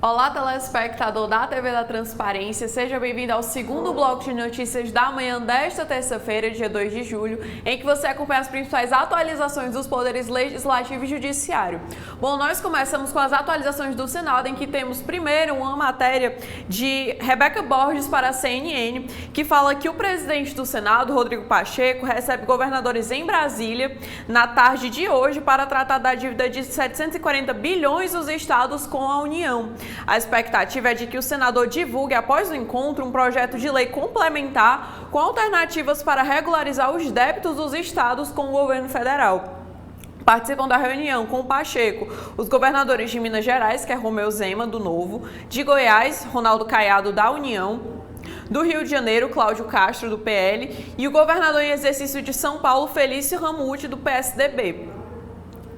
Olá, telespectador da TV da Transparência, seja bem-vindo ao segundo bloco de notícias da manhã desta terça-feira, dia 2 de julho, em que você acompanha as principais atualizações dos poderes legislativo e judiciário. Bom, nós começamos com as atualizações do Senado, em que temos primeiro uma matéria de Rebeca Borges para a CNN, que fala que o presidente do Senado, Rodrigo Pacheco, recebe governadores em Brasília na tarde de hoje para tratar da dívida de 740 bilhões dos estados com a União. A expectativa é de que o senador divulgue, após o encontro, um projeto de lei complementar com alternativas para regularizar os débitos dos estados com o governo federal. Participam da reunião com o Pacheco os governadores de Minas Gerais, que é Romeu Zema, do Novo, de Goiás, Ronaldo Caiado, da União, do Rio de Janeiro, Cláudio Castro, do PL, e o governador em exercício de São Paulo, Felício Ramute, do PSDB.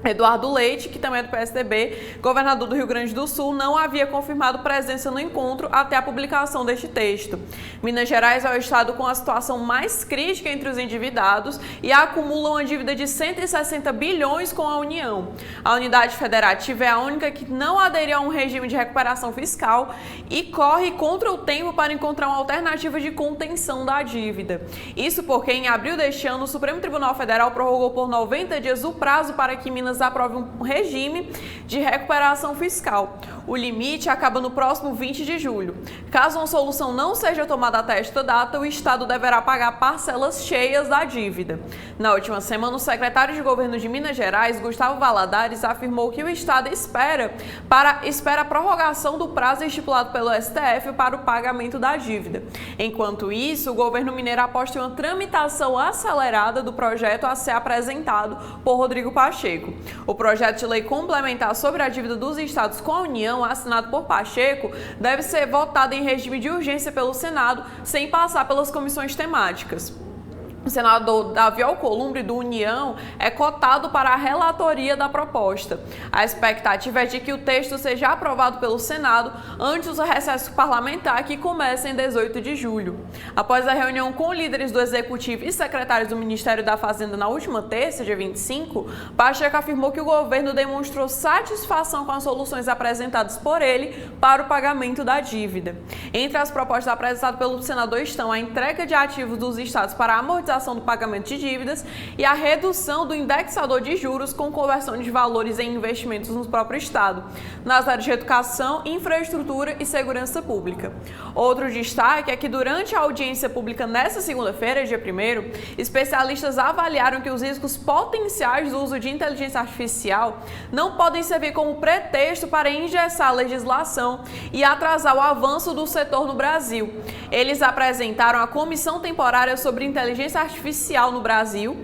Eduardo Leite, que também é do PSDB, governador do Rio Grande do Sul, não havia confirmado presença no encontro até a publicação deste texto. Minas Gerais é o estado com a situação mais crítica entre os endividados e acumula uma dívida de 160 bilhões com a União. A unidade federativa é a única que não aderiu a um regime de recuperação fiscal e corre contra o tempo para encontrar uma alternativa de contenção da dívida. Isso porque, em abril deste ano, o Supremo Tribunal Federal prorrogou por 90 dias o prazo para que Minas aprove um regime de recuperação fiscal. O limite acaba no próximo 20 de julho. Caso uma solução não seja tomada até esta data, o Estado deverá pagar parcelas cheias da dívida. Na última semana, o secretário de Governo de Minas Gerais, Gustavo Valadares, afirmou que o Estado espera a prorrogação do prazo estipulado pelo STF para o pagamento da dívida. Enquanto isso, o governo mineiro aposta em uma tramitação acelerada do projeto a ser apresentado por Rodrigo Pacheco. O projeto de lei complementar sobre a dívida dos estados com a União, assinado por Pacheco, deve ser votado em regime de urgência pelo Senado, sem passar pelas comissões temáticas. O senador Davi Alcolumbre, do União, é cotado para a relatoria da proposta. A expectativa é de que o texto seja aprovado pelo Senado antes do recesso parlamentar, que começa em 18 de julho. Após a reunião com líderes do Executivo e secretários do Ministério da Fazenda na última terça, dia 25, Pacheco afirmou que o governo demonstrou satisfação com as soluções apresentadas por ele para o pagamento da dívida. Entre as propostas apresentadas pelo senador estão a entrega de ativos dos estados para a amortização do pagamento de dívidas e a redução do indexador de juros com conversão de valores em investimentos no próprio Estado, nas áreas de educação, infraestrutura e segurança pública. Outro destaque é que durante a audiência pública nesta segunda-feira, dia 1º, especialistas avaliaram que os riscos potenciais do uso de inteligência artificial não podem servir como pretexto para engessar a legislação e atrasar o avanço do setor no Brasil. Eles apresentaram a Comissão Temporária sobre Inteligência Artificial no Brasil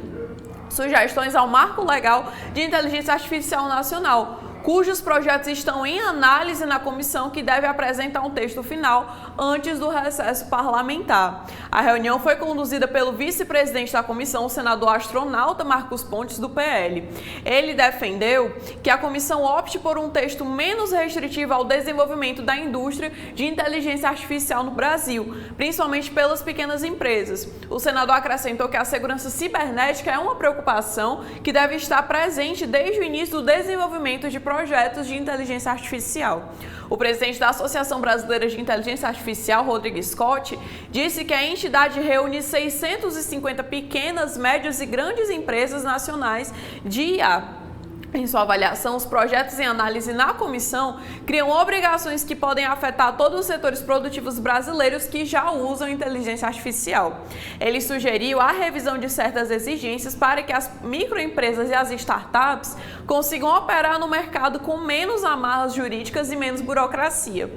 sugestões ao Marco Legal de Inteligência Artificial Nacional, cujos projetos estão em análise na comissão, que deve apresentar um texto final antes do recesso parlamentar. A reunião foi conduzida pelo vice-presidente da comissão, o senador astronauta Marcos Pontes, do PL. Ele defendeu que a comissão opte por um texto menos restritivo ao desenvolvimento da indústria de inteligência artificial no Brasil, principalmente pelas pequenas empresas. O senador acrescentou que a segurança cibernética é uma preocupação que deve estar presente desde o início do desenvolvimento de projetos de inteligência artificial. O presidente da Associação Brasileira de Inteligência Artificial, Rodrigo Scott, disse que a entidade reúne 650 pequenas, médias e grandes empresas nacionais de IA. Em sua avaliação, os projetos em análise na comissão criam obrigações que podem afetar todos os setores produtivos brasileiros que já usam inteligência artificial. Ele sugeriu a revisão de certas exigências para que as microempresas e as startups consigam operar no mercado com menos amarras jurídicas e menos burocracia.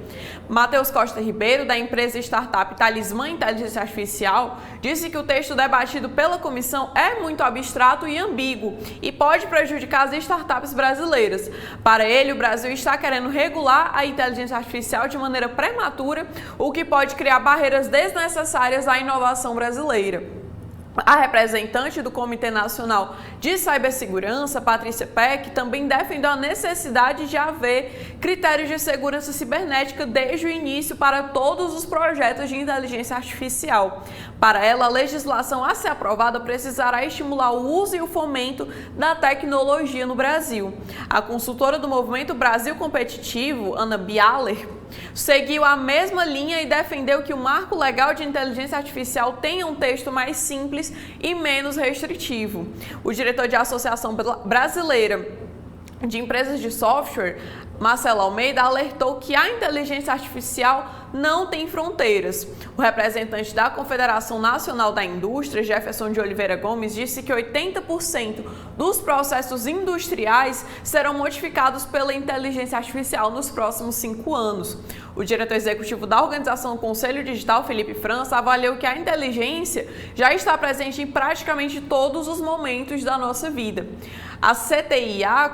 Matheus Costa Ribeiro, da empresa startup Talismã Inteligência Artificial, disse que o texto debatido pela comissão é muito abstrato e ambíguo e pode prejudicar as startups brasileiras. Para ele, o Brasil está querendo regular a inteligência artificial de maneira prematura, o que pode criar barreiras desnecessárias à inovação brasileira. A representante do Comitê Nacional de Cibersegurança, Patrícia Peck, também defendeu a necessidade de haver critérios de segurança cibernética desde o início para todos os projetos de inteligência artificial. Para ela, a legislação a ser aprovada precisará estimular o uso e o fomento da tecnologia no Brasil. A consultora do Movimento Brasil Competitivo, Ana Bialer, seguiu a mesma linha e defendeu que o marco legal de inteligência artificial tenha um texto mais simples e menos restritivo. O diretor de Associação Brasileira de Empresas de Software, Marcelo Almeida, alertou que a inteligência artificial não tem fronteiras. O representante da Confederação Nacional da Indústria, Jefferson de Oliveira Gomes, disse que 80% dos processos industriais serão modificados pela inteligência artificial nos próximos 5 anos. O diretor executivo da organização Conselho Digital, Felipe França, avaliou que a inteligência já está presente em praticamente todos os momentos da nossa vida. A CTIA,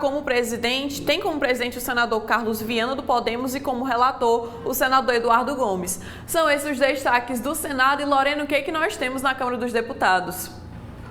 tem como presidente o senador Carlos Viana do Podemos e como relator o senador Eduardo Gomes. São esses os destaques do Senado. E Lorena, o que nós temos na Câmara dos Deputados?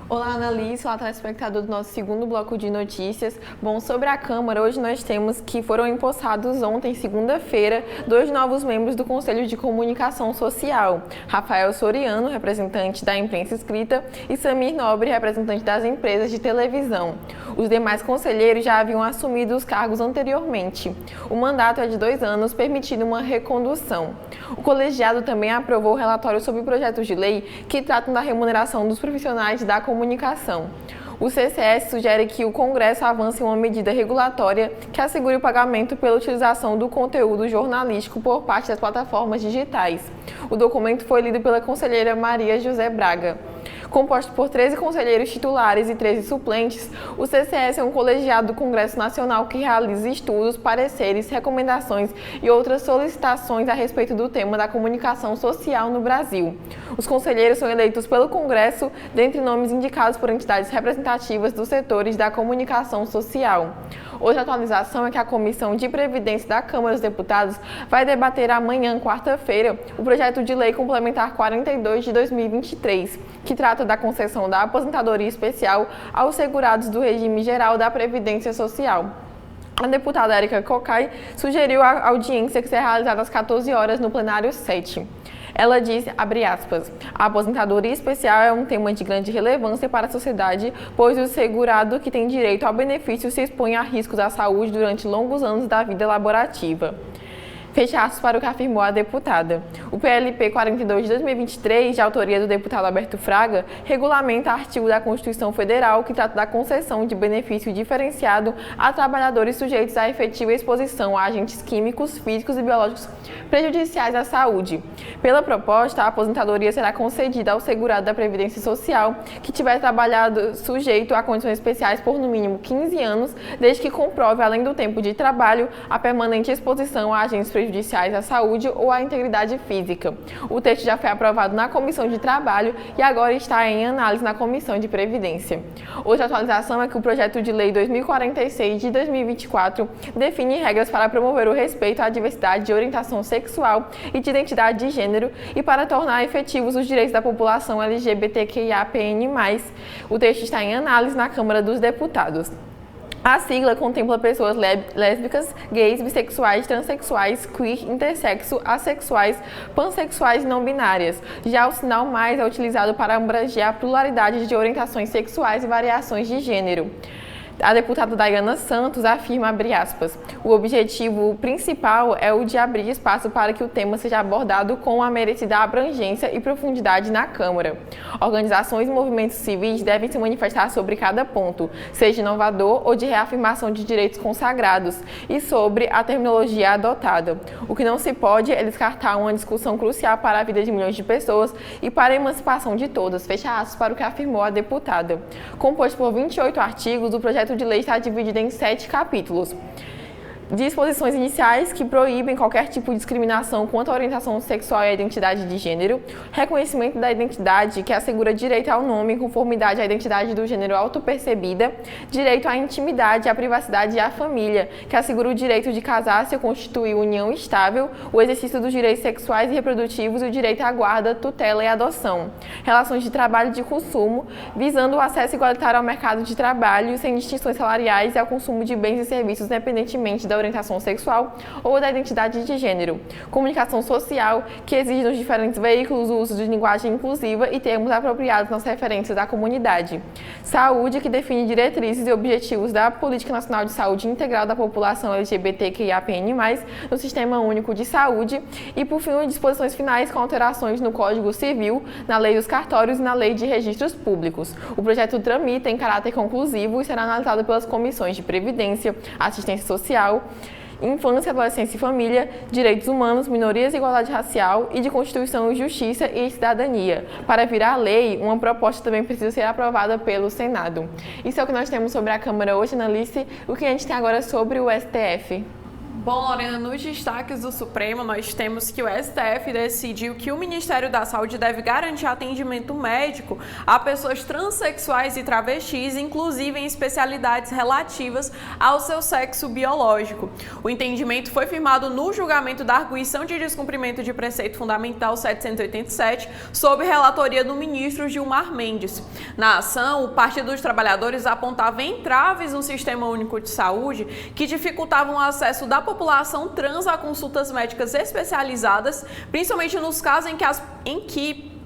Olá, Annalise, olá, telespectador do nosso segundo bloco de notícias. Bom, sobre a Câmara, hoje nós temos que foram empossados ontem, segunda-feira, 2 novos membros do Conselho de Comunicação Social. Rafael Soriano, representante da imprensa escrita, e Samir Nobre, representante das empresas de televisão. Os demais conselheiros já haviam assumido os cargos anteriormente. O mandato é de 2 anos, permitindo uma recondução. O colegiado também aprovou o relatório sobre projetos de lei que tratam da remuneração dos profissionais da comunicação. O CCS sugere que o Congresso avance uma medida regulatória que assegure o pagamento pela utilização do conteúdo jornalístico por parte das plataformas digitais. O documento foi lido pela conselheira Maria José Braga. Composto por 13 conselheiros titulares e 13 suplentes, o CCS é um colegiado do Congresso Nacional que realiza estudos, pareceres, recomendações e outras solicitações a respeito do tema da comunicação social no Brasil. Os conselheiros são eleitos pelo Congresso, dentre nomes indicados por entidades representativas dos setores da comunicação social. Outra atualização é que a Comissão de Previdência da Câmara dos Deputados vai debater amanhã, quarta-feira, o projeto de lei complementar 42 de 2023, que trata da concessão da aposentadoria especial aos segurados do regime geral da Previdência Social. A deputada Érica Cocai sugeriu a audiência que será realizada às 14 horas no plenário 7. Ela disse, abre aspas, a aposentadoria especial é um tema de grande relevância para a sociedade, pois o segurado que tem direito ao benefício se expõe a riscos à saúde durante longos anos da vida laborativa. Fecha aspas para o que afirmou a deputada. O PLP 42 de 2023, de autoria do deputado Alberto Fraga, regulamenta artigo da Constituição Federal que trata da concessão de benefício diferenciado a trabalhadores sujeitos à efetiva exposição a agentes químicos, físicos e biológicos prejudiciais à saúde. Pela proposta, a aposentadoria será concedida ao segurado da Previdência Social que tiver trabalhado sujeito a condições especiais por no mínimo 15 anos, desde que comprove, além do tempo de trabalho, a permanente exposição a agentes prejudiciais à saúde ou à integridade física. O texto já foi aprovado na Comissão de Trabalho e agora está em análise na Comissão de Previdência. Outra atualização é que o projeto de lei 2046 de 2024 define regras para promover o respeito à diversidade de orientação sexual e de identidade de gênero e para tornar efetivos os direitos da população LGBTQIAPN+. O texto está em análise na Câmara dos Deputados. A sigla contempla pessoas lésbicas, gays, bissexuais, transexuais, queer, intersexo, assexuais, pansexuais e não binárias. Já o sinal mais é utilizado para abranger a pluralidade de orientações sexuais e variações de gênero. A deputada Dayana Santos afirma, abre aspas, o objetivo principal é o de abrir espaço para que o tema seja abordado com a merecida abrangência e profundidade na Câmara. Organizações e movimentos civis devem se manifestar sobre cada ponto, seja inovador ou de reafirmação de direitos consagrados, e sobre a terminologia adotada. O que não se pode é descartar uma discussão crucial para a vida de milhões de pessoas e para a emancipação de todas, fecha aspas para o que afirmou a deputada. Composto por 28 artigos, o projeto de lei está dividido em 7 capítulos. disposições iniciais que proíbem qualquer tipo de discriminação quanto à orientação sexual e à identidade de gênero, reconhecimento da identidade, que assegura direito ao nome em conformidade à identidade do gênero autopercebida, direito à intimidade, à privacidade e à família, que assegura o direito de casar-se ou constituir união estável, o exercício dos direitos sexuais e reprodutivos e o direito à guarda, tutela e adoção, relações de trabalho e de consumo, visando o acesso igualitário ao mercado de trabalho, sem distinções salariais e ao consumo de bens e serviços independentemente da orientação sexual ou da identidade de gênero. Comunicação social, que exige nos diferentes veículos o uso de linguagem inclusiva e termos apropriados nas referências da comunidade. Saúde, que define diretrizes e objetivos da Política Nacional de Saúde Integral da População LGBTQIAPN+, no Sistema Único de Saúde. E, por fim, disposições finais com alterações no Código Civil, na Lei dos Cartórios e na Lei de Registros Públicos. O projeto tramita em caráter conclusivo e será analisado pelas comissões de Previdência, Assistência Social, Infância, Adolescência e Família, Direitos Humanos, Minorias e Igualdade Racial e de Constituição e Justiça e Cidadania. Para virar lei, uma proposta também precisa ser aprovada pelo Senado. Isso é o que nós temos sobre a Câmara hoje, Analice. O que a gente tem agora sobre o STF? Bom, Lorena, nos destaques do Supremo, nós temos que o STF decidiu que o Ministério da Saúde deve garantir atendimento médico a pessoas transexuais e travestis, inclusive em especialidades relativas ao seu sexo biológico. O entendimento foi firmado no julgamento da arguição de descumprimento de preceito fundamental 787, sob relatoria do ministro Gilmar Mendes. Na ação, o Partido dos Trabalhadores apontava entraves no Sistema Único de Saúde que dificultavam o acesso da população trans a consultas médicas especializadas, principalmente nos casos em que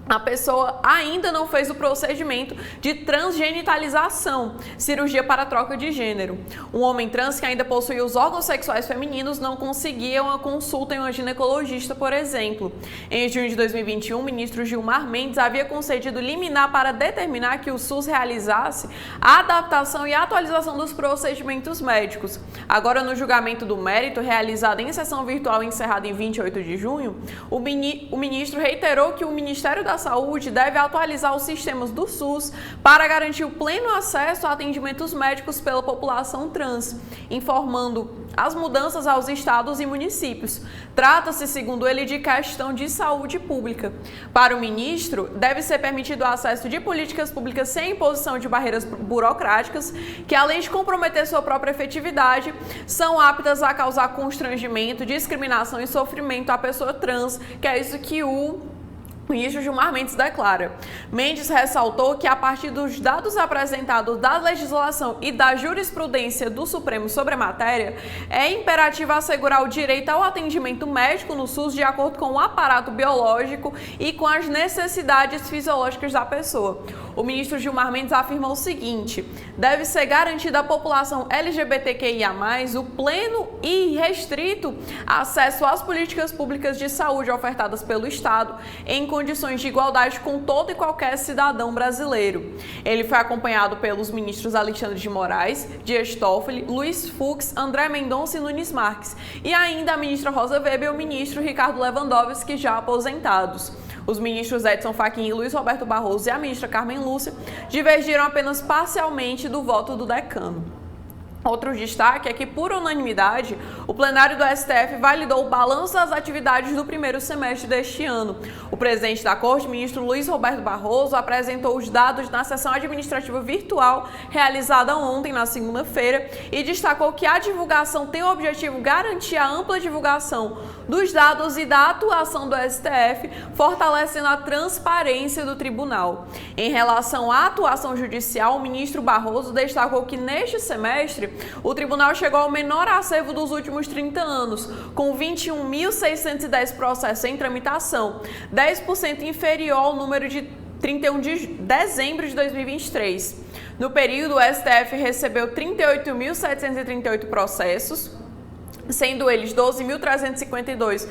a pessoa ainda não fez o procedimento de transgenitalização, cirurgia para troca de gênero. Um homem trans que ainda possuía os órgãos sexuais femininos não conseguia uma consulta em uma ginecologista, por exemplo. Em junho de 2021, o ministro Gilmar Mendes havia concedido liminar para determinar que o SUS realizasse a adaptação e atualização dos procedimentos médicos. Agora, no julgamento do mérito, realizado em sessão virtual encerrada em 28 de junho, o ministro reiterou que o Ministério da Saúde deve atualizar os sistemas do SUS para garantir o pleno acesso a atendimentos médicos pela população trans, informando as mudanças aos estados e municípios. Trata-se, segundo ele, de questão de saúde pública. Para o ministro, deve ser permitido o acesso de políticas públicas sem imposição de barreiras burocráticas, que além de comprometer sua própria efetividade, são aptas a causar constrangimento, discriminação e sofrimento à pessoa trans, que é isso que o ministro Gilmar Mendes declara. Mendes ressaltou que, a partir dos dados apresentados da legislação e da jurisprudência do Supremo sobre a matéria, é imperativo assegurar o direito ao atendimento médico no SUS de acordo com o aparato biológico e com as necessidades fisiológicas da pessoa. O ministro Gilmar Mendes afirmou o seguinte: deve ser garantida à população LGBTQIA+, o pleno e restrito acesso às políticas públicas de saúde ofertadas pelo Estado em condições de igualdade com todo e qualquer cidadão brasileiro. Ele foi acompanhado pelos ministros Alexandre de Moraes, Dias Toffoli, Luiz Fux, André Mendonça e Nunes Marques, e ainda a ministra Rosa Weber e o ministro Ricardo Lewandowski, já aposentados. Os ministros Edson Fachin e Luiz Roberto Barroso e a ministra Carmen Lúcia divergiram apenas parcialmente do voto do decano. Outro destaque é que, por unanimidade, o plenário do STF validou o balanço das atividades do primeiro semestre deste ano. O presidente da Corte, ministro Luiz Roberto Barroso, apresentou os dados na sessão administrativa virtual realizada ontem, na segunda-feira, e destacou que a divulgação tem o objetivo de garantir a ampla divulgação dos dados e da atuação do STF, fortalecendo a transparência do tribunal. Em relação à atuação judicial, o ministro Barroso destacou que, neste semestre, o tribunal chegou ao menor acervo dos últimos 30 anos, com 21.610 processos em tramitação, 10% inferior ao número de 31 de dezembro de 2023. No período, o STF recebeu 38.738 processos, sendo eles 12.352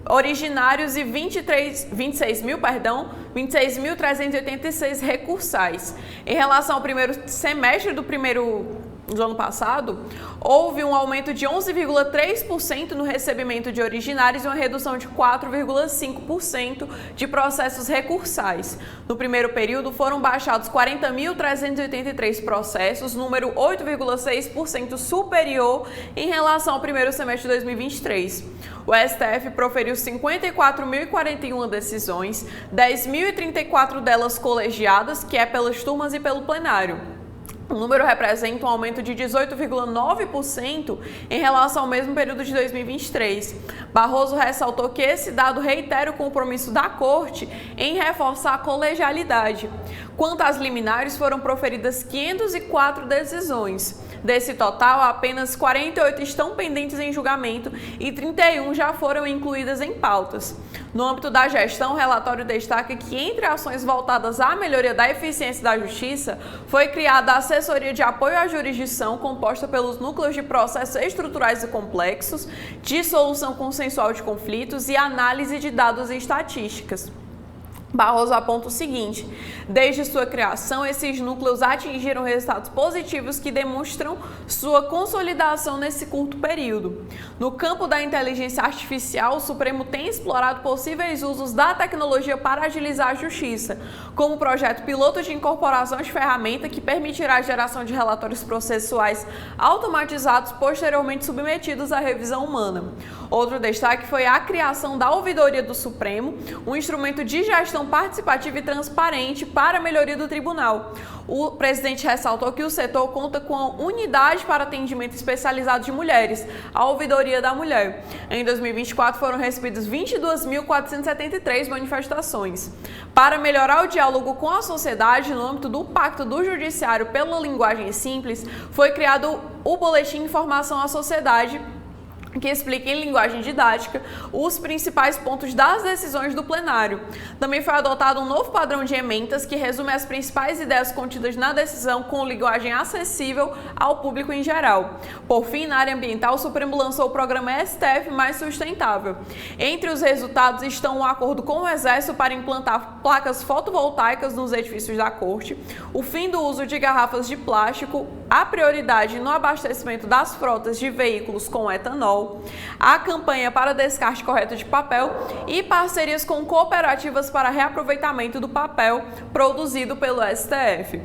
originários e 26.386 recursais. Em relação ao primeiro semestre do primeiro do ano passado, houve um aumento de 11,3% no recebimento de originários e uma redução de 4,5% de processos recursais. No primeiro período, foram baixados 40.383 processos, número 8,6% superior em relação ao primeiro semestre de 2023. O STF proferiu 54.041 decisões, 10.034 delas colegiadas, que é pelas turmas e pelo plenário. O número representa um aumento de 18,9% em relação ao mesmo período de 2023. Barroso ressaltou que esse dado reitera o compromisso da Corte em reforçar a colegialidade. Quanto às liminares, foram proferidas 504 decisões. Desse total, apenas 48 estão pendentes em julgamento e 31 já foram incluídas em pautas. No âmbito da gestão, o relatório destaca que, entre ações voltadas à melhoria da eficiência da Justiça, foi criada a Assessoria de Apoio à Jurisdição, composta pelos núcleos de processos estruturais e complexos, dissolução consensual de conflitos e análise de dados e estatísticas. Barroso aponta o seguinte: desde sua criação, esses núcleos atingiram resultados positivos que demonstram sua consolidação nesse curto período. No campo da inteligência artificial, o Supremo tem explorado possíveis usos da tecnologia para agilizar a justiça, como o projeto piloto de incorporação de ferramenta que permitirá a geração de relatórios processuais automatizados posteriormente submetidos à revisão humana. Outro destaque foi a criação da Ouvidoria do Supremo, um instrumento de gestão participativa e transparente para a melhoria do tribunal. O presidente ressaltou que o setor conta com a unidade para atendimento especializado de mulheres, a Ouvidoria da Mulher. Em 2024 foram recebidas 22.473 manifestações. Para melhorar o diálogo com a sociedade no âmbito do Pacto do Judiciário pela Linguagem Simples, foi criado o Boletim Informação à Sociedade, que explica em linguagem didática os principais pontos das decisões do plenário. Também foi adotado um novo padrão de emendas que resume as principais ideias contidas na decisão com linguagem acessível ao público em geral. Por fim, na área ambiental, o Supremo lançou o programa STF Mais Sustentável. Entre os resultados estão um acordo com o Exército para implantar placas fotovoltaicas nos edifícios da Corte, o fim do uso de garrafas de plástico, a prioridade no abastecimento das frotas de veículos com etanol, a campanha para descarte correto de papel e parcerias com cooperativas para reaproveitamento do papel produzido pelo STF.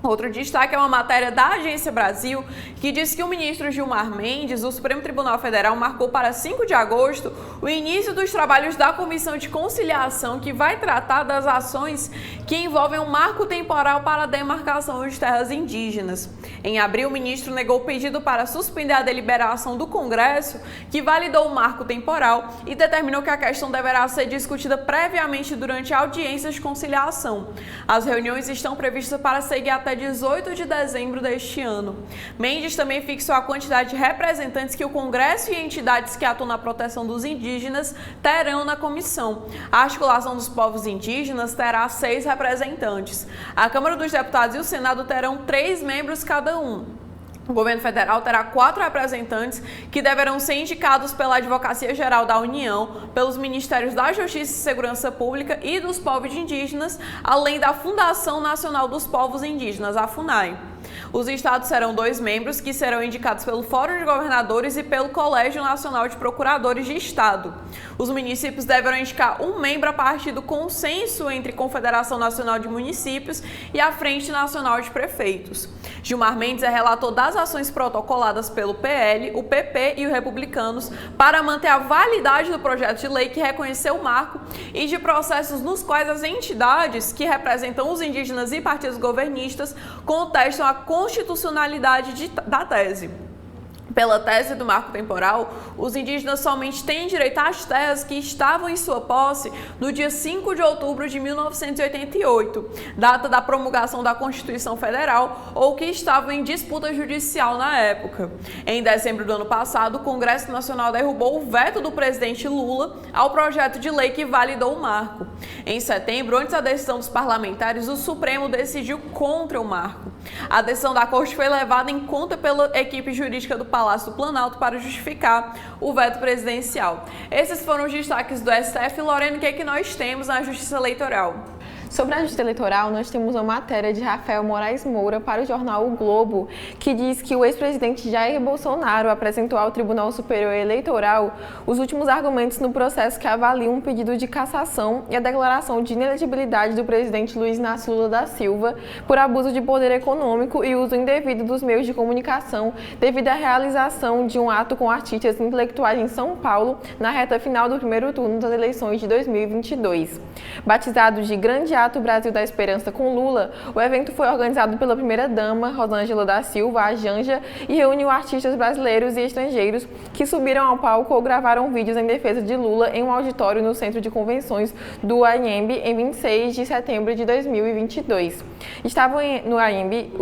Outro destaque é uma matéria da Agência Brasil, que diz que o ministro Gilmar Mendes, do Supremo Tribunal Federal, marcou para 5 de agosto o início dos trabalhos da Comissão de Conciliação, que vai tratar das ações que envolvem um marco temporal para a demarcação de terras indígenas. Em abril, o ministro negou o pedido para suspender a deliberação do Congresso, que validou o marco temporal e determinou que a questão deverá ser discutida previamente durante audiências de conciliação. As reuniões estão previstas para seguir até 18 de dezembro deste ano. Mendes também fixou a quantidade de representantes que o Congresso e entidades que atuam na proteção dos indígenas terão na comissão. A articulação dos povos indígenas terá 6 representantes. A Câmara dos Deputados e o Senado terão 3 membros cada um. O governo federal terá 4 representantes que deverão ser indicados pela Advocacia Geral da União, pelos Ministérios da Justiça e Segurança Pública e dos Povos Indígenas, além da Fundação Nacional dos Povos Indígenas, a FUNAI. Os estados serão 2 membros que serão indicados pelo Fórum de Governadores e pelo Colégio Nacional de Procuradores de Estado. Os municípios deverão indicar 1 membro a partir do consenso entre Confederação Nacional de Municípios e a Frente Nacional de Prefeitos. Gilmar Mendes é relator das ações protocoladas pelo PL, o PP e os Republicanos para manter a validade do projeto de lei que reconheceu o marco e de processos nos quais as entidades que representam os indígenas e partidos governistas contestam a constitucionalidade da tese. Pela tese do marco temporal, os indígenas somente têm direito às terras que estavam em sua posse no dia 5 de outubro de 1988, data da promulgação da Constituição Federal, ou que estavam em disputa judicial na época. Em dezembro do ano passado, o Congresso Nacional derrubou o veto do presidente Lula ao projeto de lei que validou o marco. Em setembro, antes da decisão dos parlamentares, o Supremo decidiu contra o marco. A decisão da Corte foi levada em conta pela equipe jurídica do Palácio do Planalto para justificar o veto presidencial. Esses foram os destaques do STF. Lorena, o que é que nós temos na Justiça Eleitoral? Sobre a justiça eleitoral, nós temos uma matéria de Rafael Moraes Moura para o jornal O Globo, que diz que o ex-presidente Jair Bolsonaro apresentou ao Tribunal Superior Eleitoral os últimos argumentos no processo que avalia um pedido de cassação e a declaração de inelegibilidade do presidente Luiz Inácio Lula da Silva por abuso de poder econômico e uso indevido dos meios de comunicação devido à realização de um ato com artistas intelectuais em São Paulo na reta final do primeiro turno das eleições de 2022. Batizado de Grande Ato Brasil da Esperança com Lula, o evento foi organizado pela primeira-dama, Rosângela da Silva, a Janja, e reuniu artistas brasileiros e estrangeiros que subiram ao palco ou gravaram vídeos em defesa de Lula em um auditório no Centro de Convenções do Anhembi em 26 de setembro de 2022. Estavam no Anhembi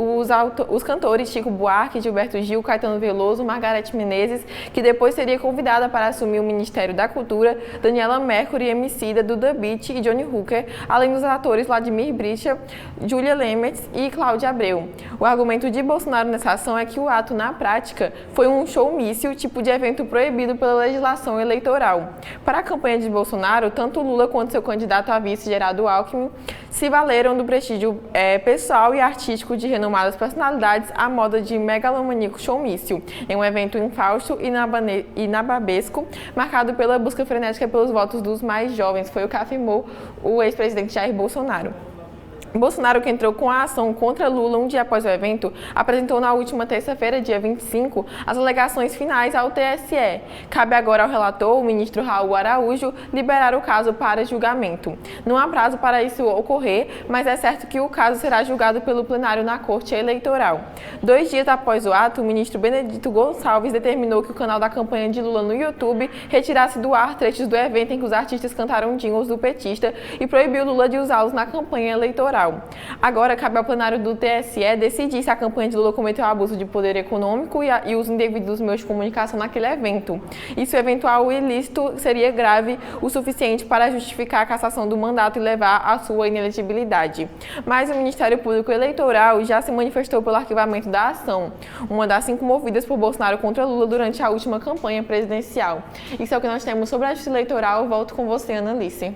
os cantores Chico Buarque, Gilberto Gil, Caetano Veloso, Margareth Menezes, que depois seria convidada para assumir o Ministério da Cultura, Daniela Mercury, Emicida, Duda Beat e Johnny Hooker, além dos atores Vladimir Bricha, Júlia Lemertz e Cláudia Abreu. O argumento de Bolsonaro nessa ação é que o ato, na prática, foi um showmício, tipo de evento proibido pela legislação eleitoral. Para a campanha de Bolsonaro, tanto Lula quanto seu candidato a vice, Geraldo Alckmin, se valeram do prestígio pessoal e artístico de renomadas personalidades à moda de megalomaníaco showmício, em um evento infausto e nababesco, marcado pela busca frenética pelos votos dos mais jovens, foi o que afirmou o ex-presidente Jair Bolsonaro. Bolsonaro, que entrou com a ação contra Lula um dia após o evento, apresentou na última terça-feira, dia 25, as alegações finais ao TSE. Cabe agora ao relator, o ministro Raul Araújo, liberar o caso para julgamento. Não há prazo para isso ocorrer, mas é certo que o caso será julgado pelo plenário na Corte Eleitoral. 2 dias após o ato, o ministro Benedito Gonçalves determinou que o canal da campanha de Lula no YouTube retirasse do ar trechos do evento em que os artistas cantaram jingles do petista e proibiu Lula de usá-los na campanha eleitoral. Agora, cabe ao plenário do TSE decidir se a campanha de Lula cometeu abuso de poder econômico e uso indevido dos meios de comunicação naquele evento. E se o eventual ilícito seria grave o suficiente para justificar a cassação do mandato e levar à sua inelegibilidade. Mas o Ministério Público Eleitoral já se manifestou pelo arquivamento da ação, uma das 5 movidas por Bolsonaro contra Lula durante a última campanha presidencial. Isso é o que nós temos sobre a justiça eleitoral. Volto com você, Analice.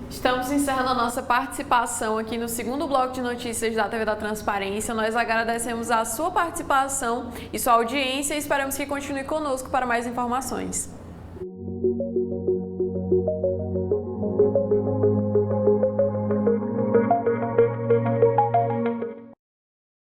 Estamos encerrando a nossa participação aqui no segundo bloco de notícias da TV da Transparência. Nós agradecemos a sua participação e sua audiência e esperamos que continue conosco para mais informações.